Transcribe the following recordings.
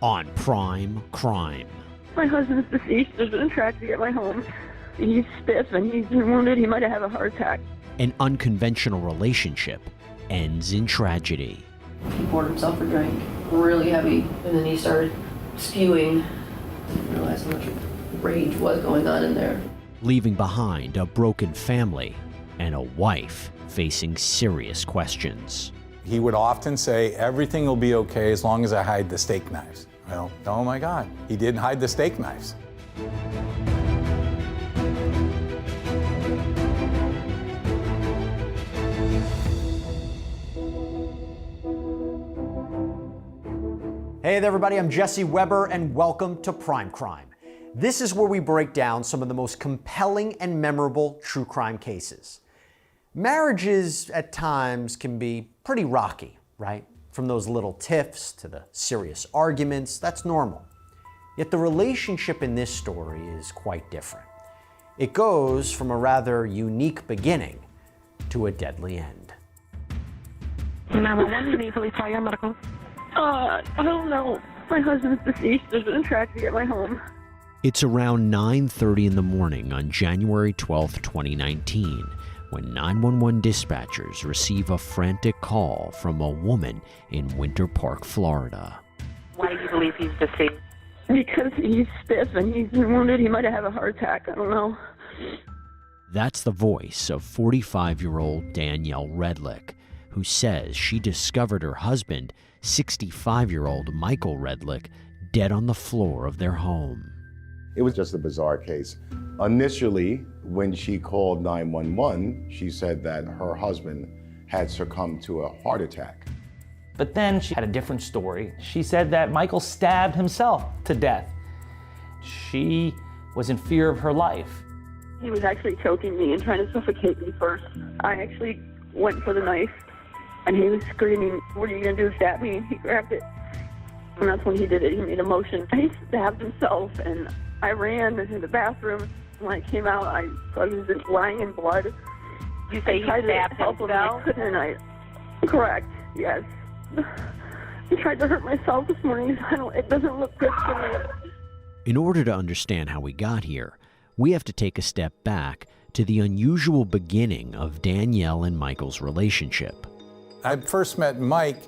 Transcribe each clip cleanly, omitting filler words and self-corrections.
on Prime Crime. My husband's deceased. There's been a tragedy at my home. He's stiff and he's been wounded. He might have had a heart attack. An unconventional relationship ends in tragedy. He poured himself a drink, really heavy, and then he started spewing. Didn't realize how much rage was going on in there. Leaving behind a broken family and a wife facing serious questions. He would often say, everything will be okay as long as I hide the steak knives. Well, oh my God, he didn't hide the steak knives. Hey there, everybody, I'm Jesse Weber, and welcome to Prime Crime. This is where we break down some of the most compelling and memorable true crime cases. Marriages at times can be pretty rocky, right? From those little tiffs to the serious arguments, that's normal. Yet the relationship in this story is quite different. It goes from a rather unique beginning to a deadly end. 911, you need police, fire, medical. I don't know. My husband's deceased. There's been a tragedy at my home. It's around 9:30 in the morning on January 12, 2019, when 911 dispatchers receive a frantic call from a woman in Winter Park, Florida. Why do you believe he's deceased? Because he's stiff and he's been wounded. He might have had a heart attack. I don't know. That's the voice of 45-year-old Danielle Redlick, who says she discovered her husband, 65-year-old Michael Redlick, dead on the floor of their home. It was just a bizarre case. Initially, when she called 911, she said that her husband had succumbed to a heart attack. But then she had a different story. She said that Michael stabbed himself to death. She was in fear of her life. He was actually choking me and trying to suffocate me first. I actually went for the knife, and he was screaming, "What are you going to do, stab me?" And he grabbed it. And that's when he did it. He made a motion. He stabbed himself, and I ran into the bathroom. When I came out, I was just lying in blood. You say he stabbed himself? himself? I couldn't, correct, yes. I tried to hurt myself this morning. It doesn't look good for me. In order to understand how we got here, we have to take a step back to the unusual beginning of Danielle and Michael's relationship. I first met Mike,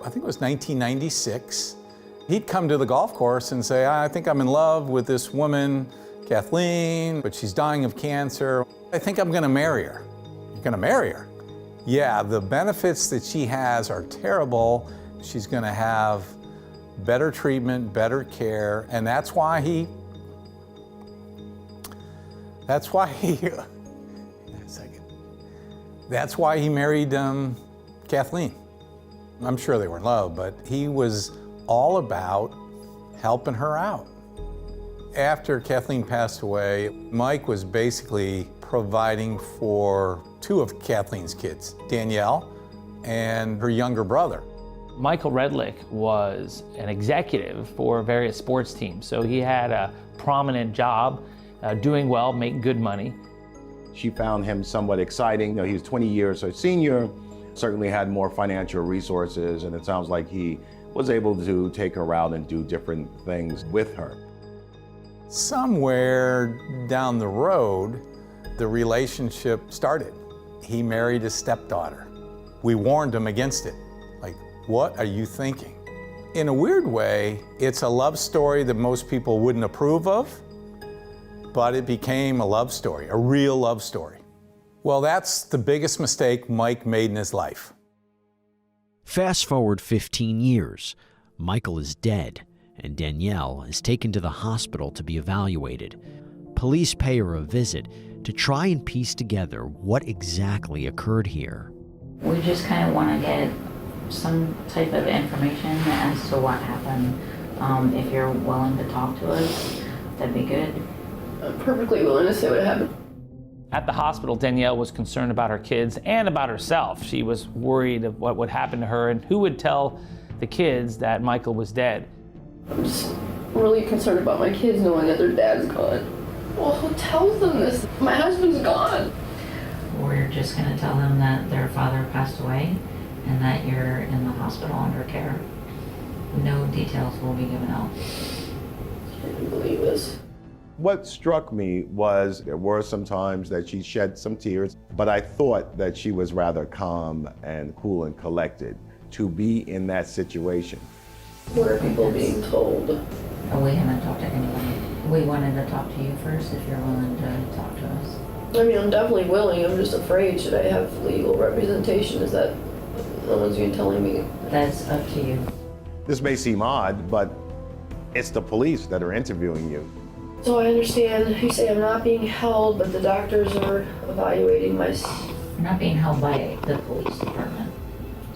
I think it was 1996. He'd come to the golf course and say, I think I'm in love with this woman, Kathleen, but she's dying of cancer. I think I'm gonna marry her. You're gonna marry her? Yeah, the benefits that she has are terrible. She's gonna have better treatment, better care, and that's why he married Kathleen. I'm sure they were in love, but he was all about helping her out. After Kathleen passed away, Mike was basically providing for two of Kathleen's kids, Danielle and her younger brother. Michael Redlick was an executive for various sports teams, so he had a prominent job, doing well, making good money. She found him somewhat exciting. You know, he was 20 years her senior, certainly had more financial resources, and it sounds like he was able to take her out and do different things with her. Somewhere down the road, the relationship started. He married his stepdaughter. We warned him against it. Like, what are you thinking? In a weird way, it's a love story that most people wouldn't approve of, but it became a love story, a real love story. Well, that's the biggest mistake Mike made in his life. Fast forward 15 years, Michael is dead, and Danielle is taken to the hospital to be evaluated. Police pay her a visit to try and piece together what exactly occurred here. We just kind of want to get some type of information as to what happened. If you're willing to talk to us, that'd be good. I'm perfectly willing to say what happened. At the hospital, Danielle was concerned about her kids and about herself. She was worried of what would happen to her and who would tell the kids that Michael was dead. I'm just really concerned about my kids knowing that their dad's gone. Well, who tells them this? My husband's gone. We're just going to tell them that their father passed away and that you're in the hospital under care. No details will be given out. I can't believe this. What struck me was there were some times that she shed some tears, but I thought that she was rather calm and cool and collected to be in that situation. What are people being told? We haven't talked to anyone. We wanted to talk to you first if you're willing to talk to us. I mean, I'm definitely willing. I'm just afraid. Should I have legal representation? Is that no one's even telling me? That's up to you. This may seem odd, but it's the police that are interviewing you. So I understand you say I'm not being held, but the doctors are evaluating my... You're not being held by the police department.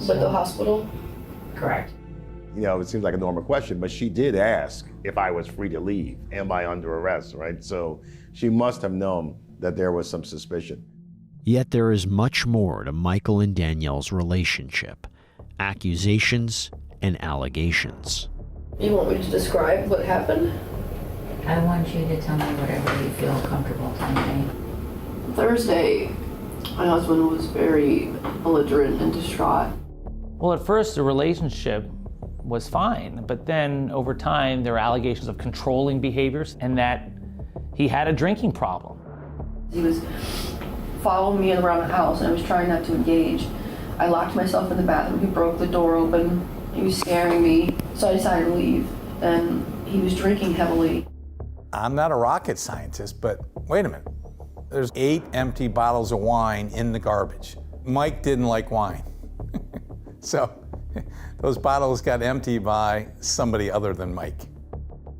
But the hospital? Correct. You know, it seems like a normal question, but she did ask if I was free to leave. Am I under arrest, right? So she must have known that there was some suspicion. Yet there is much more to Michael and Danielle's relationship. Accusations and allegations. You want me to describe what happened? I want you to tell me whatever you feel comfortable telling me. Thursday, my husband was very belligerent and distraught. Well, at first the relationship was fine, but then over time there were allegations of controlling behaviors and that he had a drinking problem. He was following me around the house and I was trying not to engage. I locked myself in the bathroom. He broke the door open. He was scaring me, so I decided to leave. And he was drinking heavily. I'm not a rocket scientist, but wait a minute. There's 8 empty bottles of wine in the garbage. Mike didn't like wine. So those bottles got emptied by somebody other than Mike.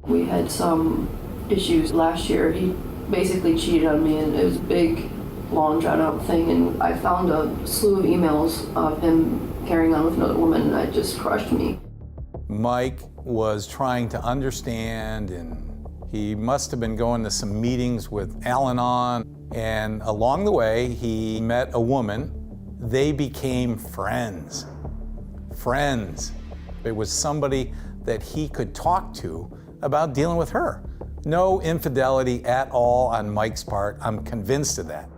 We had some issues last year. He basically cheated on me, and it was a big, long, drawn-out thing. And I found a slew of emails of him carrying on with another woman, and it just crushed me. Mike was trying to understand, and he must have been going to some meetings with Al-Anon, and along the way, he met a woman. They became friends. Friends. It was somebody that he could talk to about dealing with her. No infidelity at all on Mike's part. I'm convinced of that.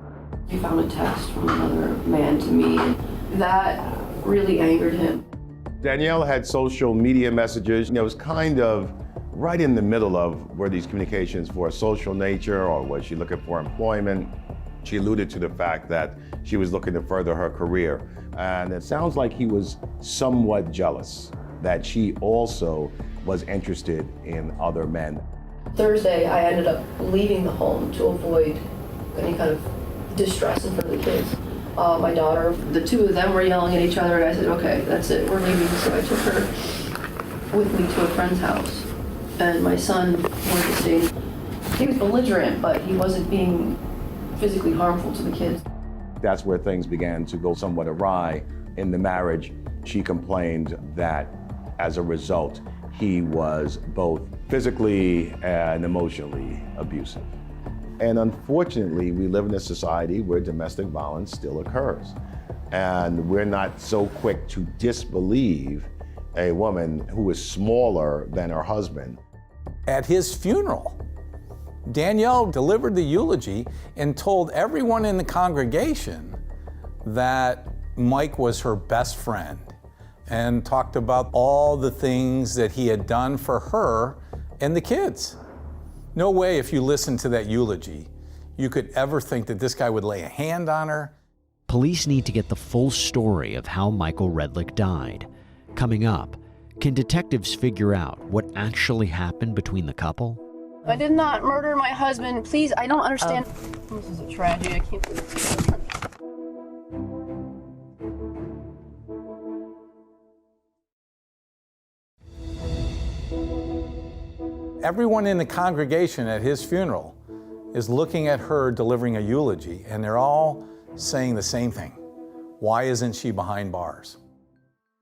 He found a text from another man to me, and that really angered him. Danielle had social media messages. It was kind of right in the middle of were these communications for a social nature or was she looking for employment? She alluded to the fact that she was looking to further her career. And it sounds like he was somewhat jealous that she also was interested in other men. Thursday, I ended up leaving the home to avoid any kind of distress in front of the kids. My daughter, the two of them were yelling at each other, and I said, okay, that's it, we're leaving. So I took her with me to a friend's house. And my son wanted to stay. He was belligerent, but he wasn't being physically harmful to the kids. That's where things began to go somewhat awry in the marriage. She complained that as a result, he was both physically and emotionally abusive. And unfortunately, we live in a society where domestic violence still occurs. And we're not so quick to disbelieve a woman who is smaller than her husband. At his funeral, Danielle delivered the eulogy and told everyone in the congregation that Mike was her best friend and talked about all the things that he had done for her and the kids. No way, if you listen to that eulogy, you could ever think that this guy would lay a hand on her. Police need to get the full story of how Michael Redlick died. Coming up, can detectives figure out what actually happened between the couple? I did not murder my husband. Please, I don't understand. This is a tragedy. I can't believe this. Everyone in the congregation at his funeral is looking at her delivering a eulogy, and they're all saying the same thing. Why isn't she behind bars?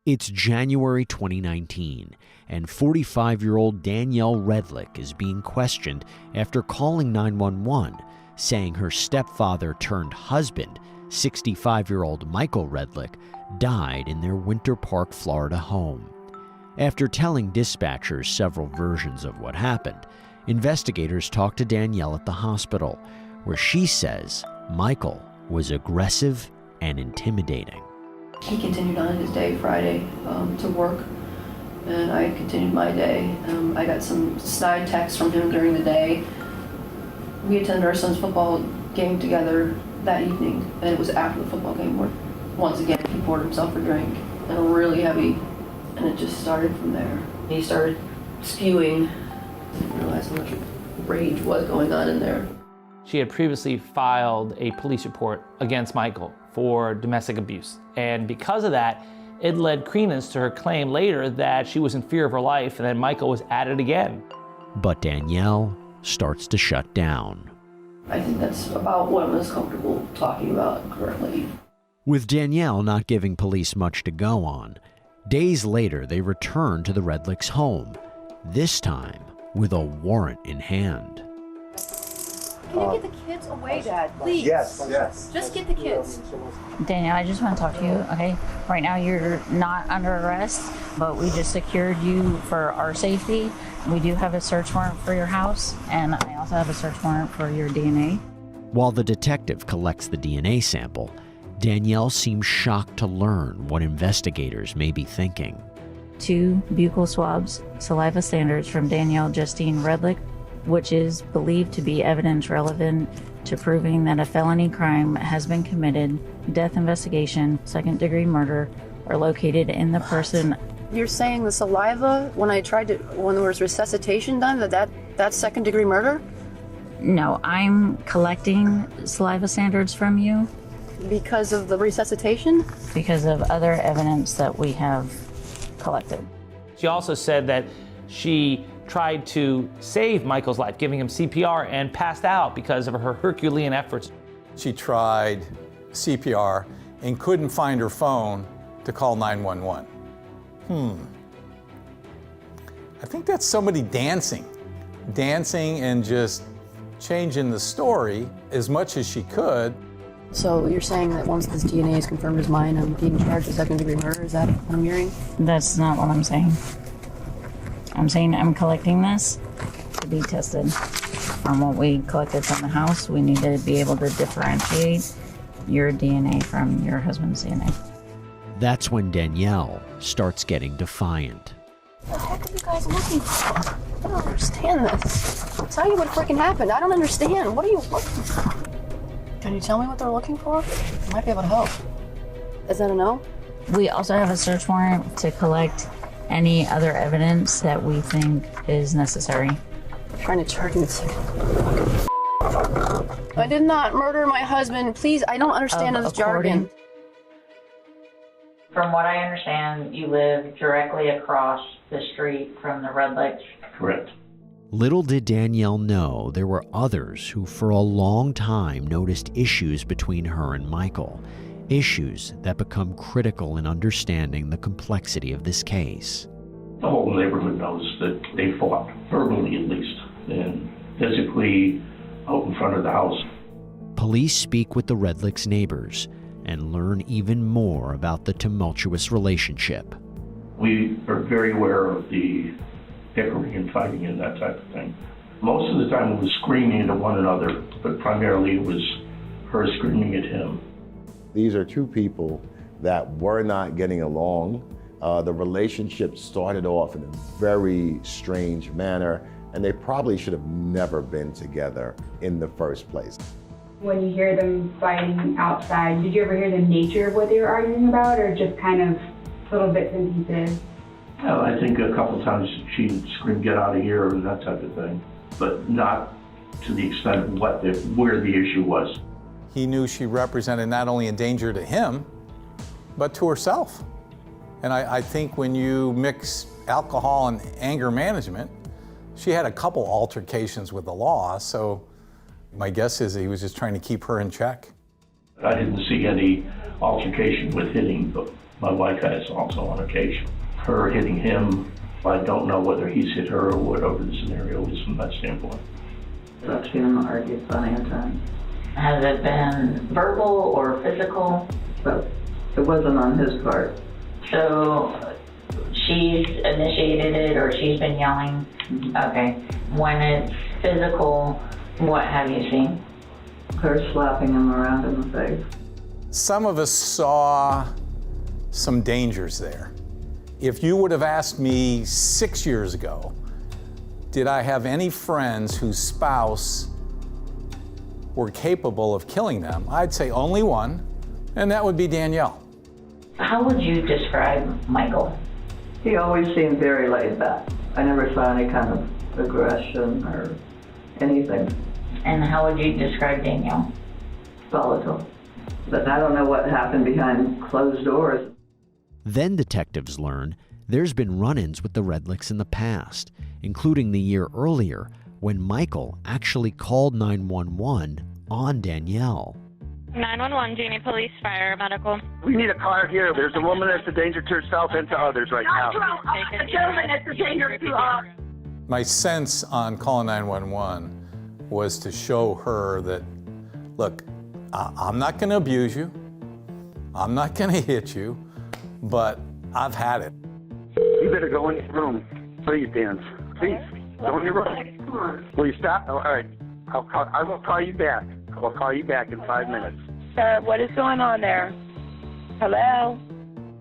It's January 2019, and 45-year-old Danielle Redlick is being questioned after calling 911, saying her stepfather-turned-husband, 65-year-old Michael Redlick, died in their Winter Park, Florida home. After telling dispatchers several versions of what happened, investigators talked to Danielle at the hospital, where she says Michael was aggressive and intimidating. He continued on his day Friday to work, and I continued my day. I got some snide texts from him during the day. We attended our son's football game together that evening, and it was after the football game where, once again, he poured himself a drink, and really heavy, and it just started from there. He started spewing. I didn't realize how much rage was going on in there. She had previously filed a police report against Michael for domestic abuse, and because of that, it led credence to her claim later that she was in fear of her life and that Michael was at it again. But Danielle starts to shut down. I think that's about what I'm most comfortable talking about currently. With Danielle not giving police much to go on, days later they return to the Redlicks' home, this time with a warrant in hand. Can you get the kids away, Dad? Please. Yes. Just get the kids. Danielle, I just want to talk to you, okay? Right now you're not under arrest, but we just secured you for our safety. We do have a search warrant for your house, and I also have a search warrant for your DNA. While the detective collects the DNA sample, Danielle seems shocked to learn what investigators may be thinking. 2 buccal swabs, saliva standards from Danielle Justine Redlick, which is believed to be evidence relevant to proving that a felony crime has been committed. Death investigation, second-degree murder are located in the person. You're saying the saliva, when there was resuscitation done, that's second-degree murder? No, I'm collecting saliva standards from you. Because of the resuscitation? Because of other evidence that we have collected. She also said that she tried to save Michael's life, giving him CPR, and passed out because of her Herculean efforts. She tried CPR and couldn't find her phone to call 911. I think that's somebody dancing and just changing the story as much as she could. So you're saying that once this DNA is confirmed as mine, I'm being charged with second-degree murder? Is that what I'm hearing? That's not what I'm saying. I'm saying I'm collecting this to be tested. From what we collected from the house, we need to be able to differentiate your DNA from your husband's DNA. That's when Danielle starts getting defiant. What the heck are you guys looking for? I don't understand this. I'll tell you what freaking happened. I don't understand. What are you looking for? Can you tell me what they're looking for? I might be able to help. Is that a no? We also have a search warrant to collect any other evidence that we think is necessary. I'm trying to charge me this. I did not murder my husband. Please, I don't understand this jargon. From what I understand, you live directly across the street from the Redlicks. Correct. Little did Danielle know there were others who for a long time noticed issues between her and Michael, issues that become critical in understanding the complexity of this case. The whole neighborhood knows that they fought, verbally at least, and physically out in front of the house. Police speak with the Redlicks' neighbors and learn even more about the tumultuous relationship. We are very aware of the bickering and fighting and that type of thing. Most of the time it was screaming at one another, but primarily it was her screaming at him. These are 2 people that were not getting along. The relationship started off in a very strange manner, and they probably should have never been together in the first place. When you hear them fighting outside, did you ever hear the nature of what they were arguing about, or just kind of little bits and pieces? Well, I think a couple times she'd scream, "Get out of here," and that type of thing, but not to the extent of where the issue was. He knew she represented not only a danger to him, but to herself. And I think when you mix alcohol and anger management, she had a couple altercations with the law, so my guess is he was just trying to keep her in check. I didn't see any altercation with hitting, but my wife has also on occasion. Her hitting him, I don't know whether he's hit her or whatever the scenario is from that standpoint. I've seen them argue plenty of times. Has it been verbal or physical? But it wasn't on his part. So she's initiated it, or she's been yelling? Okay. When it's physical, what have you seen? Her slapping him around in the face. Some of us saw some dangers there. If you would have asked me 6 years ago, did I have any friends whose spouse were capable of killing them, I'd say only one, and that would be Danielle. How would you describe Michael? He always seemed very laid back. I never saw any kind of aggression or anything. And how would you describe Danielle? Volatile. But I don't know what happened behind closed doors. Then detectives learn there's been run-ins with the Redlicks in the past, including the year earlier when Michael actually called 911 on Danielle. 911, do you need police, fire, medical? We need a car here. There's a woman that's a danger to herself and to others right now. A gentleman that's a danger to us. My sense on calling 911 was to show her that, look, I'm not going to abuse you. I'm not going to hit you, but I've had it. You better go in your room. Please, Dan. Please, go in your room. Will you stop? Oh, all right. I will call you back. I will call you back in 5 minutes. Sir, what is going on there? Hello?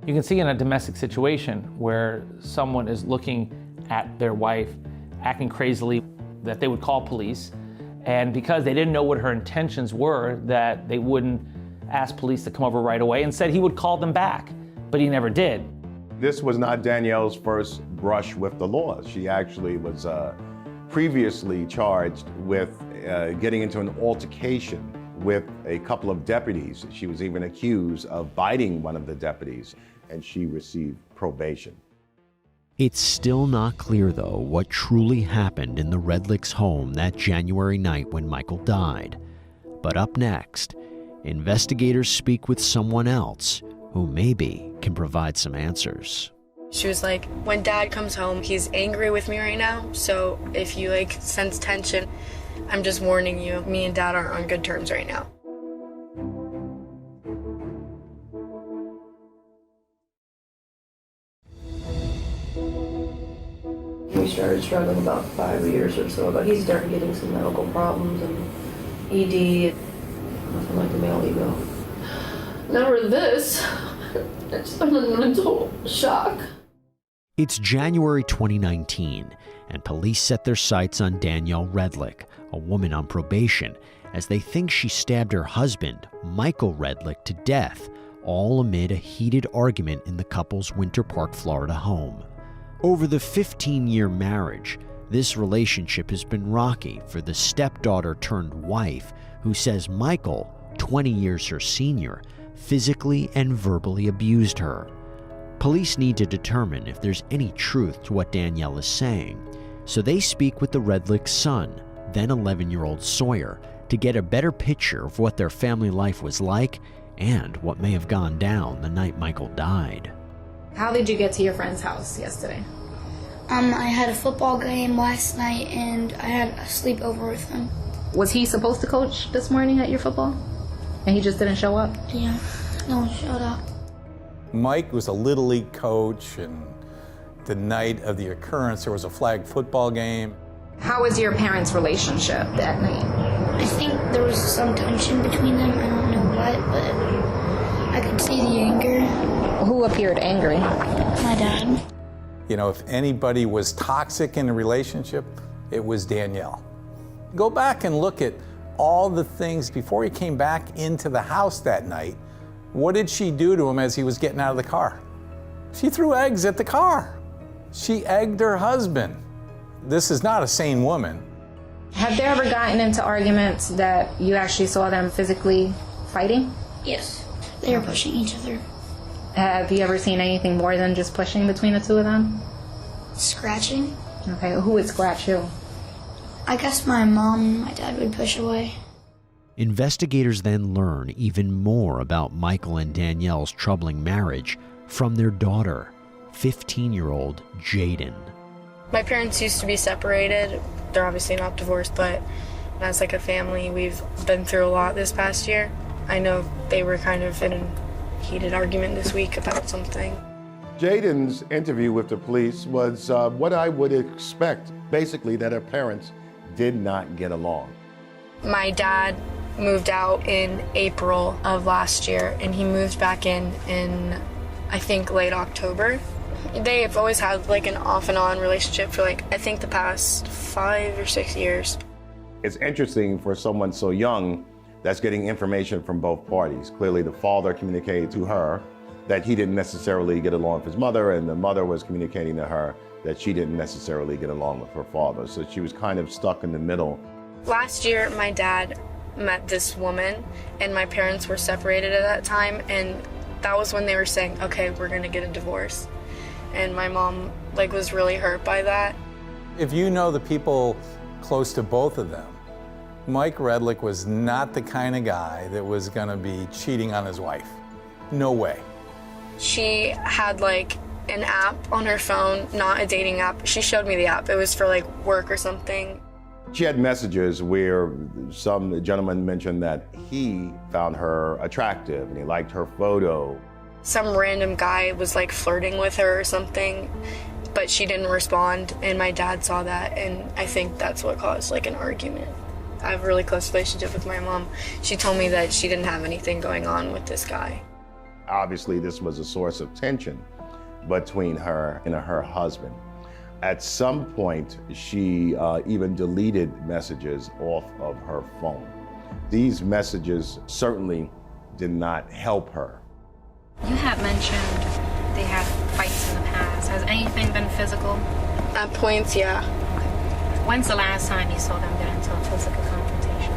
You can see in a domestic situation where someone is looking at their wife, acting crazily, that they would call police. And because they didn't know what her intentions were, that they wouldn't ask police to come over right away and said he would call them back, but he never did. This was not Danielle's first brush with the law. She actually was previously charged with getting into an altercation with a couple of deputies. She was even accused of biting one of the deputies, and she received probation. It's still not clear, though, what truly happened in the Redlicks' home that January night when Michael died. But up next, investigators speak with someone else who maybe can provide some answers. She was like, when Dad comes home, he's angry with me right now, so if you sense tension, I'm just warning you, me and Dad aren't on good terms right now. We started struggling about 5 years or so ago. He started getting some medical problems and ED, nothing like a male ego. Never this. It's been a mental shock. It's January 2019, and police set their sights on Danielle Redlick, a woman on probation, as they think she stabbed her husband, Michael Redlick, to death, all amid a heated argument in the couple's Winter Park, Florida home. Over the 15-year marriage, this relationship has been rocky for the stepdaughter-turned-wife, who says Michael, 20 years her senior, physically and verbally abused her. Police need to determine if there's any truth to what Danielle is saying, so they speak with the Redlick's son, then 11-year-old Sawyer, to get a better picture of what their family life was like and what may have gone down the night Michael died. How did you get to your friend's house yesterday? I had a football game last night and I had a sleepover with him. Was he supposed to coach this morning at your football? And he just didn't show up? Yeah, no one showed up. Mike was a Little League coach, and the night of the occurrence, there was a flag football game. How was your parents' relationship that night? I think there was some tension between them. I don't know what, but I could see the anger. Who appeared angry? My dad. You know, if anybody was toxic in a relationship, it was Danielle. Go back and look at all the things before he came back into the house that night. What did she do to him as he was getting out of the car? She threw eggs at the car. She egged her husband. This is not a sane woman. Have they ever gotten into arguments that you actually saw them physically fighting? Yes, they were pushing each other. Have you ever seen anything more than just pushing between the two of them? Scratching. Okay, who would scratch you? I guess my mom and my dad would push away. Investigators then learn even more about Michael and Danielle's troubling marriage from their daughter, 15-year-old Jaden. My parents used to be separated. They're obviously not divorced, but as a family, we've been through a lot this past year. I know they were kind of in a heated argument this week about something. Jaden's interview with the police was what I would expect, basically that her parents did not get along. My dad moved out in April of last year, and he moved back in I think, late October. They've always had like an off and on relationship for like, I think the past 5 or 6 years. It's interesting for someone so young that's getting information from both parties. Clearly the father communicated to her that he didn't necessarily get along with his mother, and the mother was communicating to her that she didn't necessarily get along with her father. So she was kind of stuck in the middle. Last year, my dad met this woman, and my parents were separated at that time, and that was when they were saying, okay, we're gonna get a divorce. And my mom like was really hurt by that. If you know the people close to both of them, Mike Redlick was not the kind of guy that was gonna be cheating on his wife. No way. She had like an app on her phone, not a dating app. She showed me the app. It was for like work or something. She had messages where some gentleman mentioned that he found her attractive and he liked her photo. Some random guy was like flirting with her or something, but she didn't respond, and my dad saw that, and I think that's what caused like an argument. I have a really close relationship with my mom. She told me that she didn't have anything going on with this guy. Obviously, this was a source of tension between her and her husband. At some point, she even deleted messages off of her phone. These messages certainly did not help her. You had mentioned they had fights in the past. Has anything been physical? At points, yeah. Okay. When's the last time you saw them get into a physical confrontation?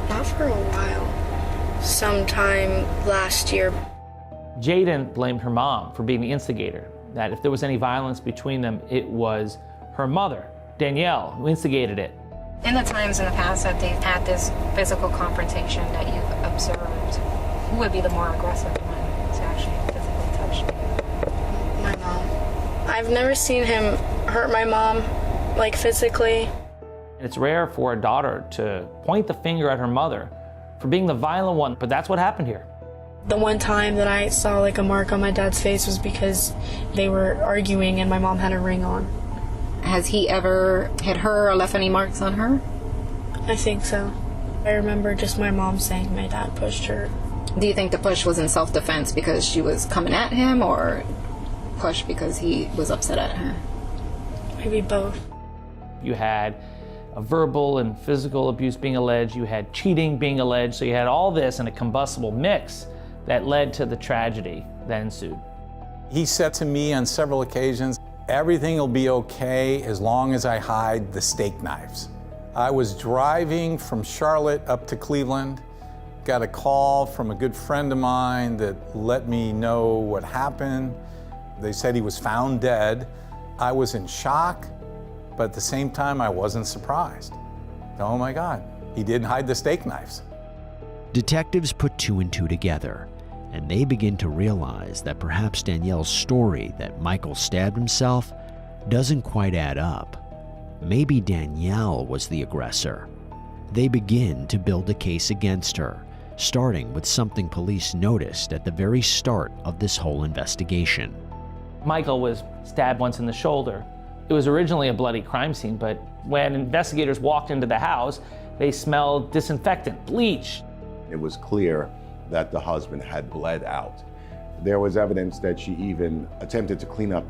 Not for a while. Sometime last year. Jaden blamed her mom for being the instigator, that if there was any violence between them, it was her mother, Danielle, who instigated it. In the times in the past that they've had this physical confrontation that you've observed, who would be the more aggressive one to actually physically touch you? My mom. I've never seen him hurt my mom, like physically. It's rare for a daughter to point the finger at her mother for being the violent one, but that's what happened here. The one time that I saw like a mark on my dad's face was because they were arguing and my mom had a ring on. Has he ever hit her or left any marks on her? I think so. I remember just my mom saying my dad pushed her. Do you think the push was in self-defense because she was coming at him, or push because he was upset at her? Maybe both. You had a verbal and physical abuse being alleged, you had cheating being alleged, so you had all this in a combustible mix that led to the tragedy that ensued. He said to me on several occasions, everything will be okay as long as I hide the steak knives. I was driving from Charlotte up to Cleveland, got a call from a good friend of mine that let me know what happened. They said he was found dead. I was in shock, but at the same time, I wasn't surprised. Oh my God, he didn't hide the steak knives. Detectives put two and two together, and they begin to realize that perhaps Danielle's story that Michael stabbed himself doesn't quite add up. Maybe Danielle was the aggressor. They begin to build a case against her, starting with something police noticed at the very start of this whole investigation. Michael was stabbed once in the shoulder. It was originally a bloody crime scene, but when investigators walked into the house, they smelled disinfectant, bleach. It was clear that the husband had bled out. There was evidence that she even attempted to clean up.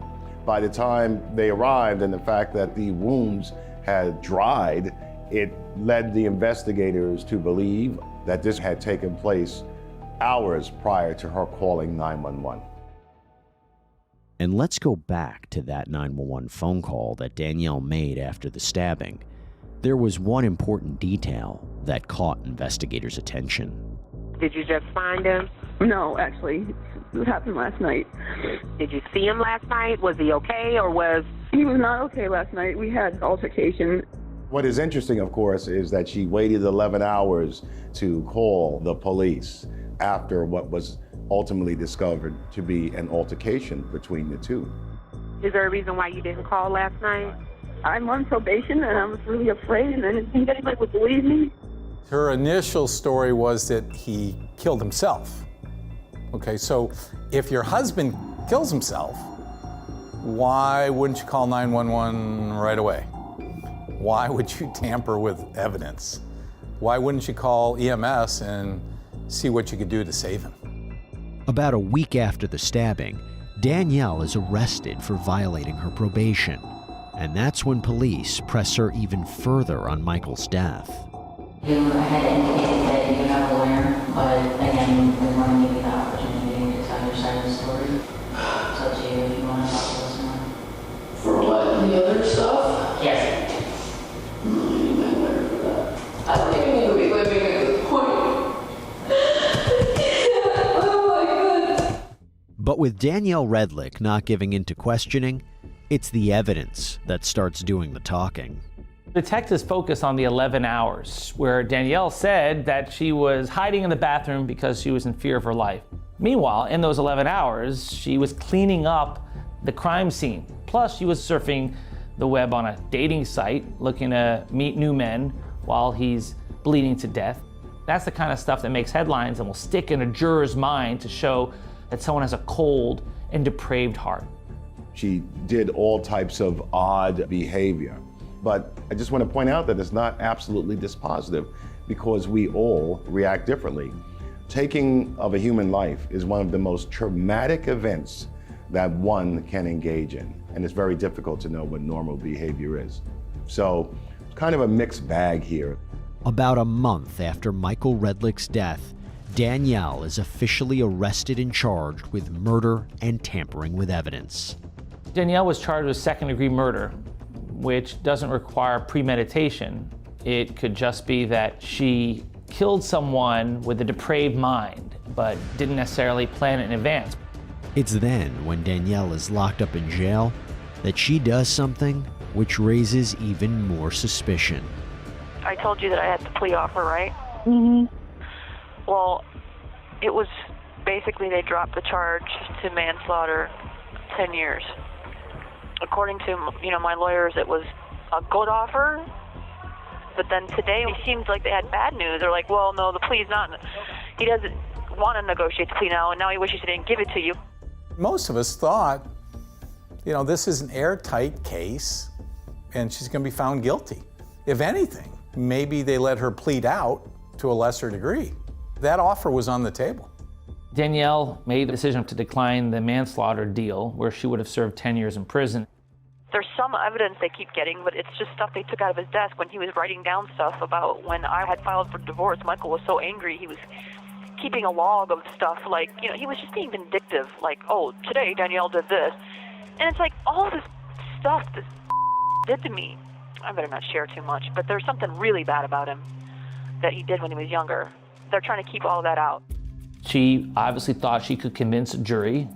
By the time they arrived, and the fact that the wounds had dried, it led the investigators to believe that this had taken place hours prior to her calling 911. And let's go back to that 911 phone call that Danielle made after the stabbing. There was one important detail that caught investigators' attention. Did you just find him? No, actually, it happened last night. Did you see him last night? Was he okay, or was... He was not okay last night. We had altercation. What is interesting, of course, is that she waited 11 hours to call the police after what was ultimately discovered to be an altercation between the two. Is there a reason why you didn't call last night? I'm on probation, and I was really afraid, and I didn't think anybody would believe me. Her initial story was that he killed himself. Okay, so if your husband kills himself, why wouldn't you call 911 right away? Why would you tamper with evidence? Why wouldn't you call EMS and see what you could do to save him? About a week after the stabbing, Danielle is arrested for violating her probation, and that's when police press her even further on Michael's death. You had indicated that you have a lawyer, but again, we want to give you the opportunity to tell your side of the story. It's up to you if you want to talk to us more. For what, the other stuff? Yes. I don't think I'm going to be living at this point. Oh my God. But with Danielle Redlick not giving in to questioning, it's the evidence that starts doing the talking. Detectives focus on the 11 hours where Danielle said that she was hiding in the bathroom because she was in fear of her life. Meanwhile, in those 11 hours, she was cleaning up the crime scene. Plus, she was surfing the web on a dating site, looking to meet new men while he's bleeding to death. That's the kind of stuff that makes headlines and will stick in a juror's mind to show that someone has a cold and depraved heart. She did all types of odd behavior. But I just want to point out that it's not absolutely dispositive because we all react differently. Taking of a human life is one of the most traumatic events that one can engage in. And it's very difficult to know what normal behavior is. So it's kind of a mixed bag here. About a month after Michael Redlick's death, Danielle is officially arrested and charged with murder and tampering with evidence. Danielle was charged with second-degree murder, which doesn't require premeditation. It could just be that she killed someone with a depraved mind, but didn't necessarily plan it in advance. It's then, when Danielle is locked up in jail, that she does something which raises even more suspicion. I told you that I had the plea offer, right? Mm-hmm. Well, it was basically they dropped the charge to manslaughter 10 years. According to, my lawyers, it was a good offer. But then today it seems like they had bad news. They're like, well, no, the plea's not. He doesn't want to negotiate the plea now, and now he wishes he didn't give it to you. Most of us thought, this is an airtight case, and she's going to be found guilty. If anything, maybe they let her plead out to a lesser degree. That offer was on the table. Danielle made the decision to decline the manslaughter deal, where she would have served 10 years in prison. There's some evidence they keep getting, but it's just stuff they took out of his desk when he was writing down stuff about when I had filed for divorce. Michael was so angry, he was keeping a log of stuff like, he was just being vindictive, like, oh, today Danielle did this. And it's like, all this stuff this did to me. I better not share too much, but there's something really bad about him that he did when he was younger. They're trying to keep all of that out. She obviously thought she could convince a jury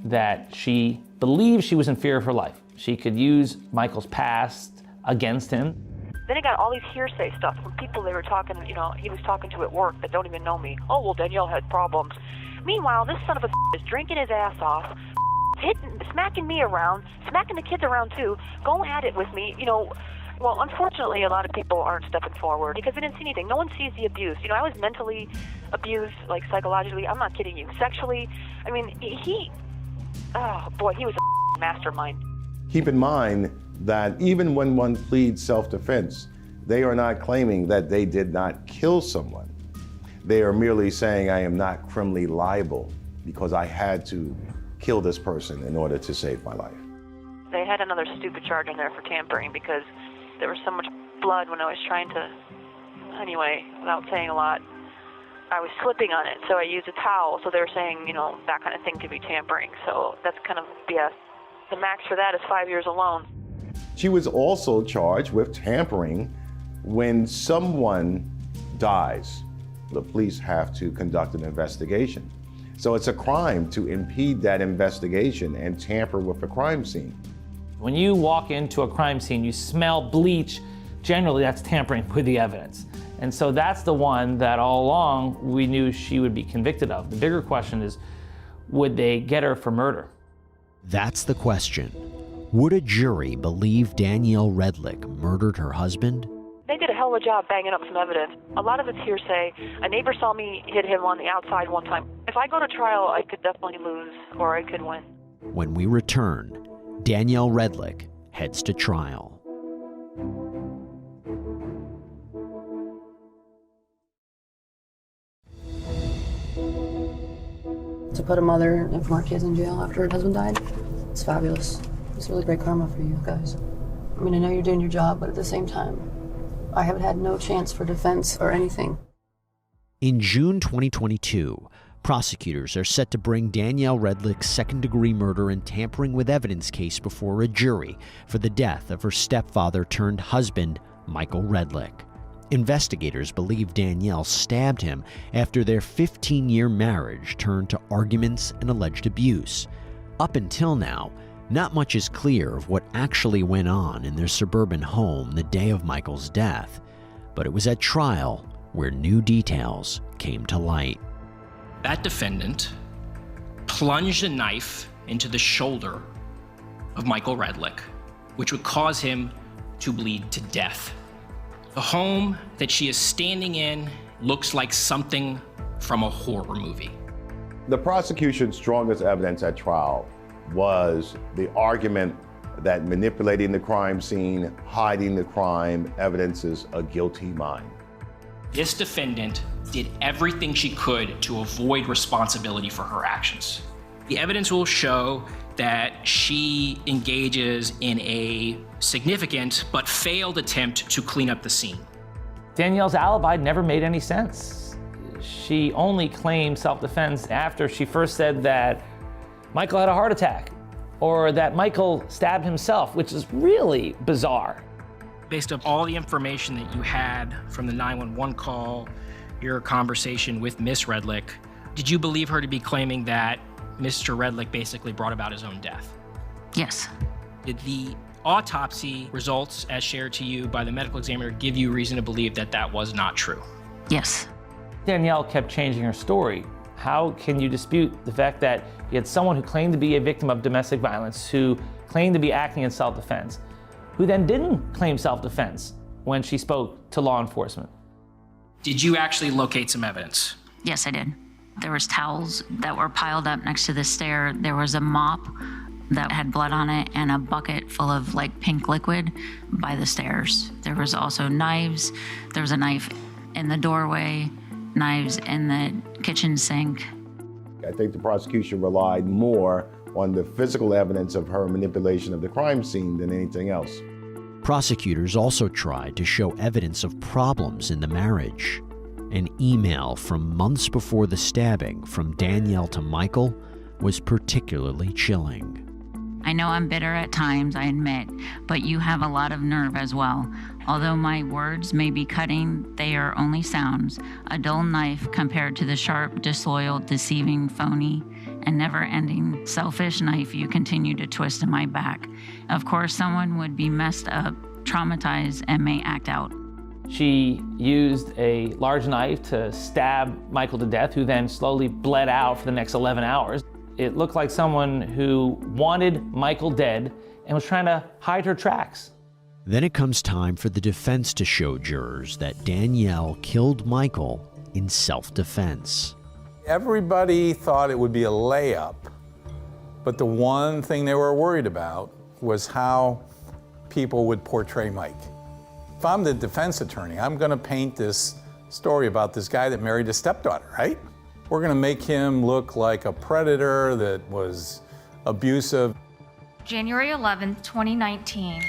that she believed she was in fear of her life. She could use Michael's past against him. Then he got all these hearsay stuff from people they were talking, he was talking to at work that don't even know me. Oh, well, Danielle had problems. Meanwhile, this son of a is drinking his ass off, smacking me around, smacking the kids around too, going at it with me, Well, unfortunately, a lot of people aren't stepping forward because they didn't see anything. No one sees the abuse. I was mentally abused, like psychologically. I'm not kidding you. Sexually. I mean, he was a mastermind. Keep in mind that even when one pleads self-defense, they are not claiming that they did not kill someone. They are merely saying, I am not criminally liable because I had to kill this person in order to save my life. They had another stupid charge in there for tampering because there was so much blood when I was trying to, anyway, without saying a lot, I was slipping on it, so I used a towel. So they were saying, that kind of thing could be tampering. So that's kind of BS. The max for that is 5 years alone. She was also charged with tampering when someone dies. The police have to conduct an investigation. So it's a crime to impede that investigation and tamper with a crime scene. When you walk into a crime scene, you smell bleach, generally that's tampering with the evidence. And so that's the one that all along we knew she would be convicted of. The bigger question is, would they get her for murder? That's the question. Would a jury believe Danielle Redlick murdered her husband? They did a hell of a job banging up some evidence. A lot of it's hearsay. A neighbor saw me hit him on the outside one time. If I go to trial, I could definitely lose, or I could win. When we return, Danielle Redlick heads to trial. To put a mother and 4 kids in jail after her husband died. It's fabulous. It's really great karma for you guys. I mean, I know you're doing your job, but at the same time, I haven't had no chance for defense or anything. In June 2022, prosecutors are set to bring Danielle Redlick's second-degree murder and tampering with evidence case before a jury for the death of her stepfather-turned-husband, Michael Redlick. Investigators believe Danielle stabbed him after their 15-year marriage turned to arguments and alleged abuse. Up until now, not much is clear of what actually went on in their suburban home the day of Michael's death, but it was at trial where new details came to light. That defendant plunged a knife into the shoulder of Michael Redlick, which would cause him to bleed to death. The home that she is standing in looks like something from a horror movie. The prosecution's strongest evidence at trial was the argument that manipulating the crime scene, hiding the crime, evidences a guilty mind. This defendant did everything she could to avoid responsibility for her actions. The evidence will show that she engages in a significant but failed attempt to clean up the scene. Danielle's alibi never made any sense. She only claimed self-defense after she first said that Michael had a heart attack or that Michael stabbed himself, which is really bizarre. Based on all the information that you had from the 911 call, your conversation with Miss Redlick, did you believe her to be claiming that Mr. Redlick basically brought about his own death? Yes. Did the autopsy results as shared to you by the medical examiner give you reason to believe that that was not true? Yes. Danielle kept changing her story. How can you dispute the fact that you had someone who claimed to be a victim of domestic violence, who claimed to be acting in self-defense, who then didn't claim self-defense when she spoke to law enforcement? Did you actually locate some evidence? Yes, I did. There was towels that were piled up next to the stair. There was a mop that had blood on it and a bucket full of like pink liquid by the stairs. There was also knives. There was a knife in the doorway, knives in the kitchen sink. I think the prosecution relied more on the physical evidence of her manipulation of the crime scene than anything else. Prosecutors also tried to show evidence of problems in the marriage. An email from months before the stabbing from Danielle to Michael was particularly chilling. I know I'm bitter at times, I admit, but you have a lot of nerve as well. Although my words may be cutting, they are only sounds, a dull knife compared to the sharp, disloyal, deceiving, phony, and never-ending, selfish knife you continue to twist in my back. Of course, someone would be messed up, traumatized, and may act out. She used a large knife to stab Michael to death, who then slowly bled out for the next 11 hours. It looked like someone who wanted Michael dead and was trying to hide her tracks. Then it comes time for the defense to show jurors that Danielle killed Michael in self-defense. Everybody thought it would be a layup, but the one thing they were worried about was how people would portray Mike. If I'm the defense attorney, I'm going to paint this story about this guy that married his stepdaughter, right? We're going to make him look like a predator that was abusive. January 11th, 2019,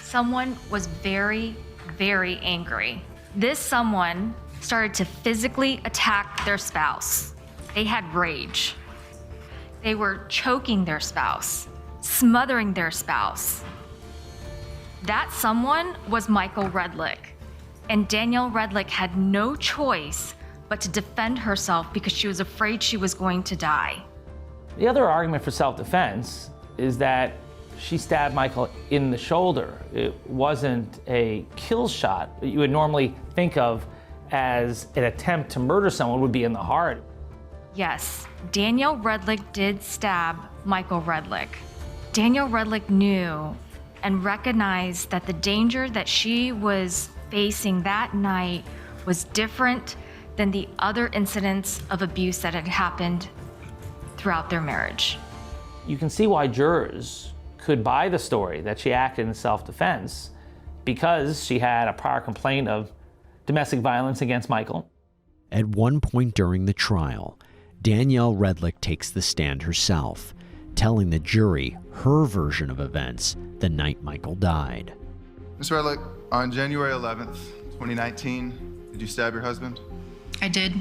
someone was very, very angry. This someone started to physically attack their spouse. They had rage. They were choking their spouse, smothering their spouse. That someone was Michael Redlick, and Danielle Redlick had no choice but to defend herself because she was afraid she was going to die. The other argument for self-defense is that she stabbed Michael in the shoulder. It wasn't a kill shot that you would normally think of as an attempt to murder someone would be in the heart. Yes, Danielle Redlick did stab Michael Redlick. Danielle Redlick knew and recognized that the danger that she was facing that night was different than the other incidents of abuse that had happened throughout their marriage. You can see why jurors could buy the story that she acted in self-defense because she had a prior complaint of domestic violence against Michael. At one point during the trial, Danielle Redlick takes the stand herself, telling the jury her version of events the night Michael died. Ms. Redlick, on January 11th, 2019, did you stab your husband? I did.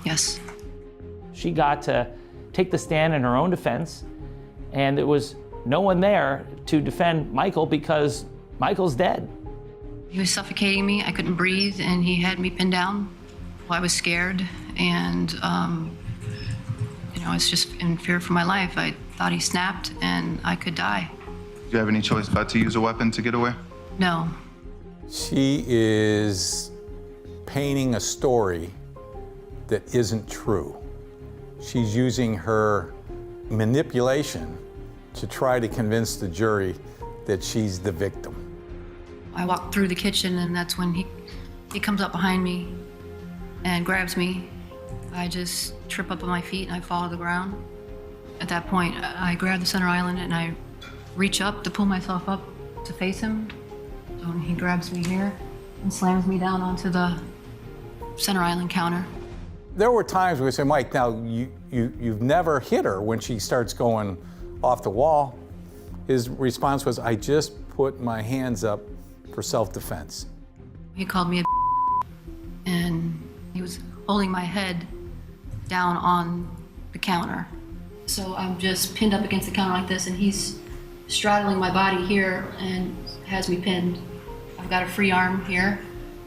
Yes. She got to take the stand in her own defense, and there was no one there to defend Michael because Michael's dead. He was suffocating me. I couldn't breathe, and he had me pinned down. Well, I was scared, and I was just in fear for my life. I thought he snapped, and I could die. Did you have any choice but to use a weapon to get away? No. She is painting a story that isn't true. She's using her manipulation to try to convince the jury that she's the victim. I walked through the kitchen, and that's when he comes up behind me and grabs me. I just trip up on my feet and I fall to the ground. At that point, I grab the center island and I reach up to pull myself up to face him. So he grabs me here and slams me down onto the center island counter. There were times where we say, Mike, now you've never hit her when she starts going off the wall. His response was, I just put my hands up for self-defense. He called me a and he was holding my head down on the counter. So I'm just pinned up against the counter like this, and he's straddling my body here and has me pinned. I've got a free arm here,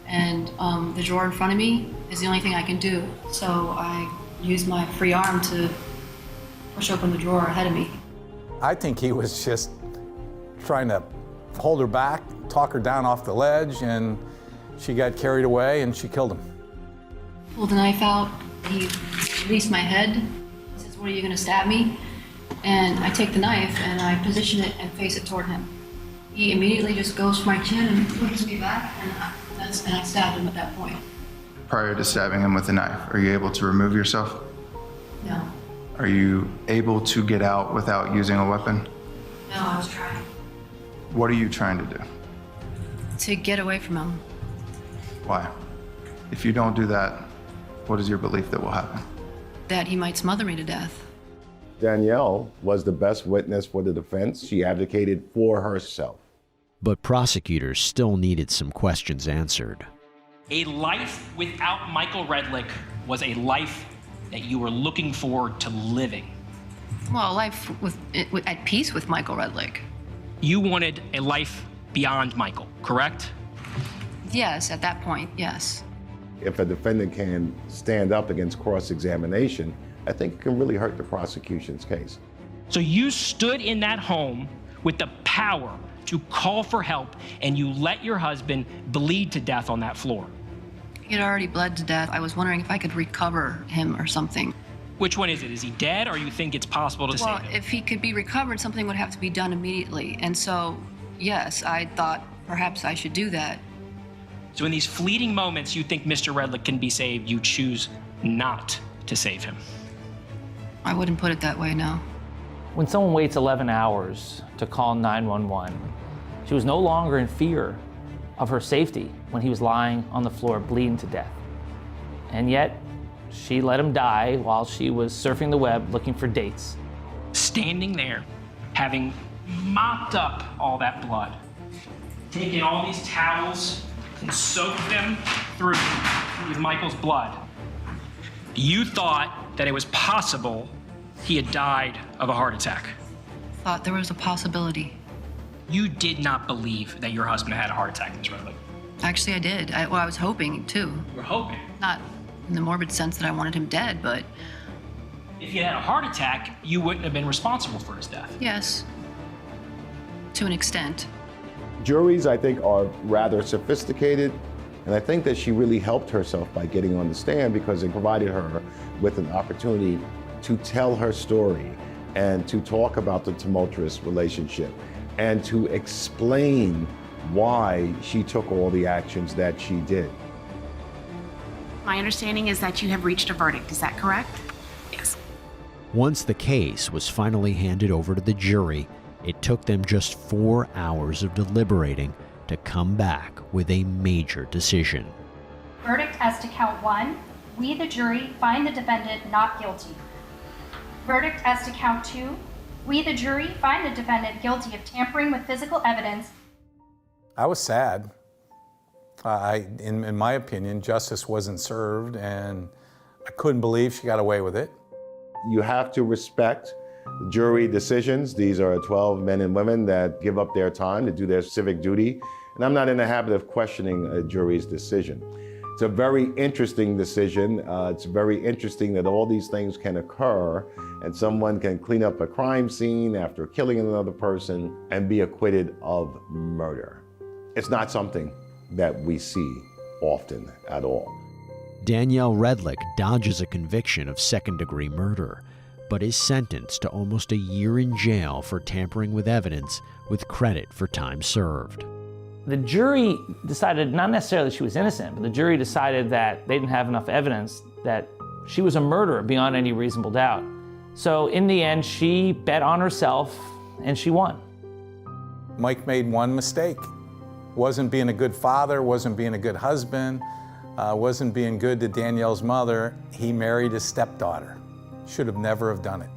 and the drawer in front of me is the only thing I can do. So I use my free arm to push open the drawer ahead of me. I think he was just trying to hold her back, talk her down off the ledge, and she got carried away and she killed him. Pulled the knife out, he released my head. He says, what, are you gonna stab me? And I take the knife and I position it and face it toward him. He immediately just goes for my chin and pushes me back, and I stabbed him at that point. Prior to stabbing him with the knife, are you able to remove yourself? No. Are you able to get out without using a weapon? No, I was trying. What are you trying to do? To get away from him. Why? If you don't do that, what is your belief that will happen? That he might smother me to death. Danielle was the best witness for the defense. She advocated for herself. But prosecutors still needed some questions answered. A life without Michael Redlick was a life that you were looking forward to living. Well, a life at peace with Michael Redlick. You wanted a life beyond Michael, correct? Yes, at that point, yes. If a defendant can stand up against cross-examination, I think it can really hurt the prosecution's case. So you stood in that home with the power to call for help, and you let your husband bleed to death on that floor. He had already bled to death. I was wondering if I could recover him or something. Which one is it? Is he dead, or you think it's possible to save him? Well, if he could be recovered, something would have to be done immediately. And so, yes, I thought perhaps I should do that. So in these fleeting moments you think Mr. Redlick can be saved, you choose not to save him. I wouldn't put it that way, no. When someone waits 11 hours to call 911, she was no longer in fear of her safety when he was lying on the floor bleeding to death. And yet, she let him die while she was surfing the web looking for dates. Standing there, having mopped up all that blood, taking all these towels and soaked them through with Michael's blood, you thought that it was possible he had died of a heart attack. Thought there was a possibility. You did not believe that your husband had a heart attack, Ms. Redlick. Actually, I did. I was hoping, too. You were hoping? Not in the morbid sense that I wanted him dead, but... If he had a heart attack, you wouldn't have been responsible for his death. Yes. To an extent. Juries, I think, are rather sophisticated, and I think that she really helped herself by getting on the stand because it provided her with an opportunity to tell her story and to talk about the tumultuous relationship and to explain why she took all the actions that she did. My understanding is that you have reached a verdict. Is that correct? Yes. Once the case was finally handed over to the jury, it took them just 4 hours of deliberating to come back with a major decision. Verdict as to count 1, We, the jury, find the defendant not guilty. Verdict as to count 2. We, the jury, find the defendant guilty of tampering with physical evidence. I was sad. In my opinion, justice wasn't served, and I couldn't believe she got away with it. You have to respect jury decisions. These are 12 men and women that give up their time to do their civic duty, and I'm not in the habit of questioning a jury's decision. It's a very interesting decision. It's very interesting that all these things can occur and someone can clean up a crime scene after killing another person and be acquitted of murder. It's not something that we see often at all. Danielle Redlick dodges a conviction of second-degree murder, but is sentenced to almost a year in jail for tampering with evidence with credit for time served. The jury decided not necessarily she was innocent, but the jury decided that they didn't have enough evidence that she was a murderer beyond any reasonable doubt. So in the end, she bet on herself and she won. Mike made one mistake. Wasn't being a good father, wasn't being a good husband, wasn't being good to Danielle's mother. He married his stepdaughter. Should have never have done it.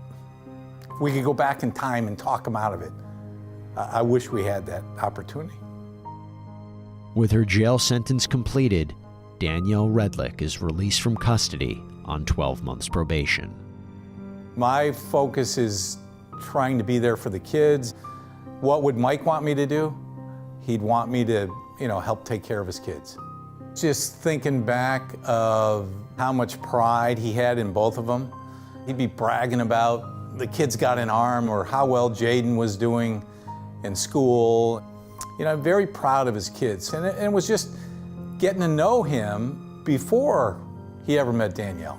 If we could go back in time and talk him out of it, I wish we had that opportunity. With her jail sentence completed, Danielle Redlick is released from custody on 12 months probation. My focus is trying to be there for the kids. What would Mike want me to do? He'd want me to, help take care of his kids. Just thinking back of how much pride he had in both of them. He'd be bragging about the kids got an arm or how well Jaden was doing in school. I'm very proud of his kids. And it was just getting to know him before he ever met Danielle.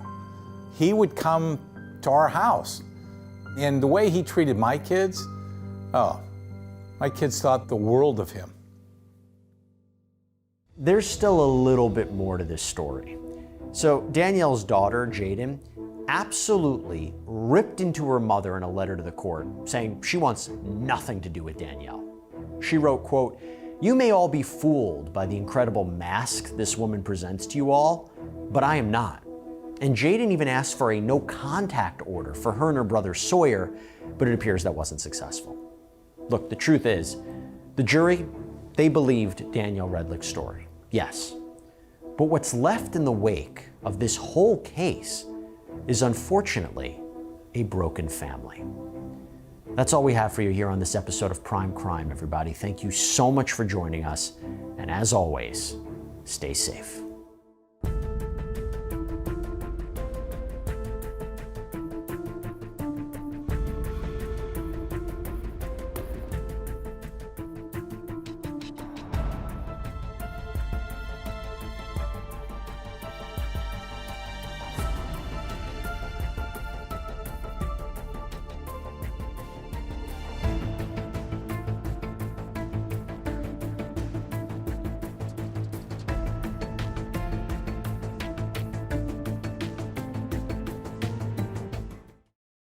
He would come to our house. And the way he treated my kids, my kids thought the world of him. There's still a little bit more to this story. So Danielle's daughter, Jaden, absolutely ripped into her mother in a letter to the court, saying she wants nothing to do with Danielle. She wrote, quote, "You may all be fooled by the incredible mask this woman presents to you all, but I am not." And Jaden even asked for a no contact order for her and her brother Sawyer, but it appears that wasn't successful. Look, the truth is, the jury, they believed Danielle Redlick's story, yes. But what's left in the wake of this whole case is unfortunately a broken family. That's all we have for you here on this episode of Prime Crime, everybody. Thank you so much for joining us, and as always, stay safe.